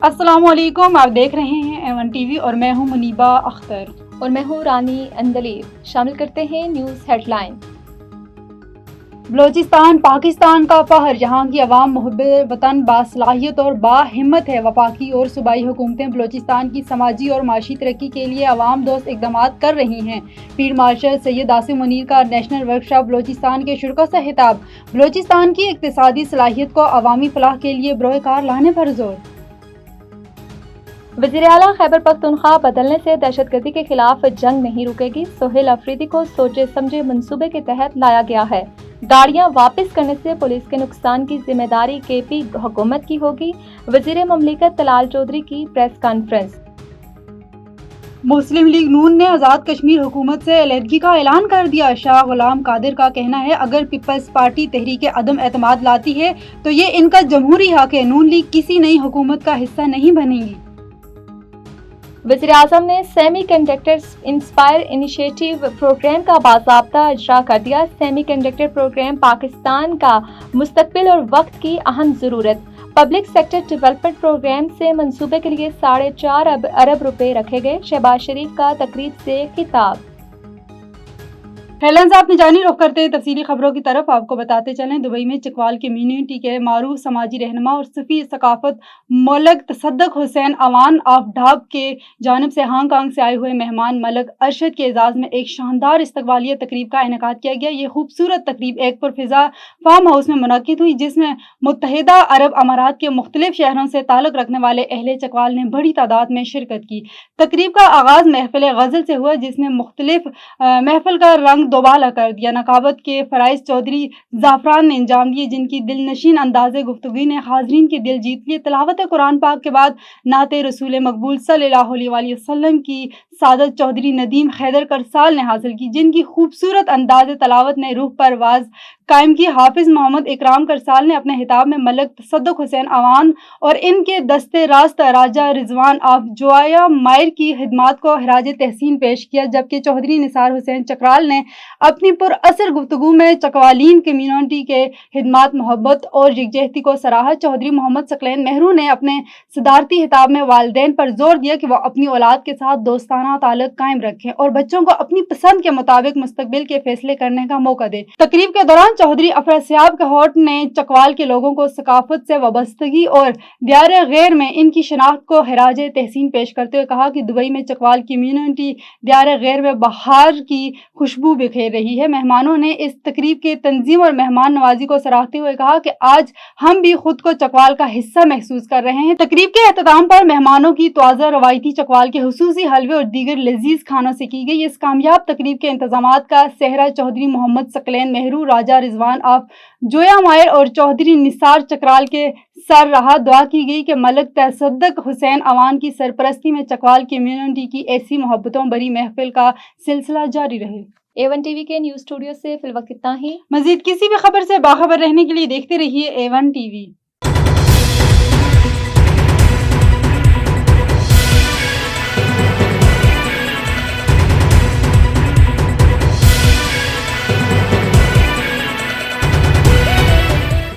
अस्सलाम वालेकुम, आप देख रहे हैं एवन टीवी और मैं हूं मुनीबा अख्तर और मैं हूं रानी अंदलीब। शामिल करते हैं न्यूज़ हेडलाइन। बलोचिस्तान पाकिस्तान का फहर, यहाँ की अवाम मुहब्बे वतन बासलाहियत और बाहिम्मत है। वफाकी और सूबाई हुकूमतें बलोचिस्तान की समाजी और माशी तरक्की के लिए अवाम दोस्त इक़दामात कर रही हैं। फील्ड मार्शल सैयद आसिम मुनीर का नेशनल वर्कशॉप बलोचिस्तान के शुरा से खिताब। बलोचिस्तान की इक़्तिसादी सलाहियत को अवामी फलाह के लिए बरोकार लाने पर जोर। वज़ीर आला खैबर पख्तूनख्वा बदलने से दहशतगर्दी के खिलाफ जंग नहीं रुकेगी। सोहेल अफरीदी को सोचे समझे मंसूबे के तहत लाया गया है। गाड़ियां वापस करने से पुलिस के नुकसान की जिम्मेदारी केपी हुकूमत की होगी। वज़ीर ममलिकत तलाल चौधरी की प्रेस कॉन्फ्रेंस। मुस्लिम लीग नून ने आज़ाद कश्मीर हुकूमत से अलहदगी का ऐलान कर दिया। शाह गुलाम कादिर का कहना है, अगर पीपल्स पार्टी तहरीक अदम एतमाद लाती है तो ये इनका जमहूरी हक है। नून लीग किसी नई हुकूमत का हिस्सा नहीं बनेगी। वज़ीर आज़म ने semiconductor inspire initiative program का बाज़ाब्ता इजरा कर दिया। सेमी कंडक्टर प्रोग्राम पाकिस्तान का मुस्तकबिल और वक्त की अहम ज़रूरत। पब्लिक सेक्टर डेवलपमेंट प्रोग्राम से मंसूबे के लिए 4.5 अरब रुपए रखे गए। शहबाज शरीफ का तकरीब से खिताब। हेडलाइंस आपने जानी, रुख करते हैं तफसीली खबरों की तरफ। आपको बताते चलें, दुबई में चकवाल कम्युनिटी के मारूफ समाजी रहनुमा और सफ़ी सकाफत मलक तसद्दुक हुसैन अवान ऑफ ढाब के जानब से हांगकांग से आए हुए मेहमान मलक अरशद के एजाज़ में एक शानदार इस्तकबालिया तकरीब का इनेकाद किया गया। ये खूबसूरत तकरीब एक पुरफ़िज़ा फार्म हाउस में मुनक्किद हुई, जिसमें मुत्तहिदा अरब अमारात के मुख्तलिफ शहरों से ताल्लुक़ रखने वाले अहले चकवाल ने बड़ी तादाद में शिरकत की। तकरीब का आगाज़ महफ़िल गज़ल से हुआ, जिसने मुख्तलिफ महफ़िल का रंग दोबाला कर दिया। नकाबत के फराइज चौधरी ज़ाफ़रान ने अंजाम दिए, जिनकी दिलनशीन अंदाज़े गुफ्तगू ने हाज़रीन के दिल जीत लिए। तिलावत कुरान पाक के बाद नाते रसूल मकबूल सल्लल्लाहु अलैहि वसल्लम की सादत चौधरी नदीम खैदर करसाल ने हासिल की, जिनकी खूबसूरत अंदाज़े तलावत ने रूह पर वाज कायम की। हाफिज़ मोहम्मद इकराम करसाल ने अपने हिताब में मलक तसद्दुक हुसैन अवान और इनके दस्ते रास्त राजा रिजवान ऑफ जोया मायर की खिदमात को खराज तहसीन पेश किया, जबकि चौधरी निसार हुसैन चकराल ने अपनी पुरअसर गुफ्तगू में चकवालीन कम्युनिटी के खिदमात, मोहब्बत और यकजहती को सराहा। चौधरी मोहम्मद सकलैन मेहरू ने अपने सदारती खिताब में वालिदैन पर जोर दिया कि वह अपनी औलाद के साथ दोस्ताना ताल्लुक कायम रखें और बच्चों को अपनी पसंद के मुताबिक मुस्तकबिल के फैसले करने का मौका दे। तकरीब के दौरान चौधरी अफरासियाब कहौट ने चकवाल के लोगों को सकाफत से वाबस्तगी और दियार गैर में इनकी शनाख्त को खराज तहसीन पेश करते हुए कहा कि दुबई में चकवाल कम्युनिटी दियार गैर में बहार की खुशबू बिखेर रही है। मेहमानों ने इस तकरीब के तंजीम और मेहमान नवाजी को सराहते हुए कहा कि आज हम भी खुद को चकवाल का हिस्सा महसूस कर रहे हैं। तकरीब के एहतमाम पर मेहमानों की तवाज़ा रवायती चकवाल के हुसूसी हलवे और दीगर लजीज खानों से की गई। इस कामयाब तकरीब के इंतजामात का सेहरा चौधरी मोहम्मद सकलैन मेहरू, राजा रिजवान ऑफ जोया मायर और चौधरी निसार चकराल के सर रहा। दुआ की गई कि मलक तसद्दुक हुसैन अवान की सरपरस्ती में चकवाल कम्युनिटी की ऐसी मोहब्बतों भरी महफिल का सिलसिला जारी रहे। एवन टीवी के न्यूज़ स्टूडियो से फिलवक्त इतना ही। मजीद किसी भी खबर से बाखबर रहने के लिए देखते रहिए एवन टीवी।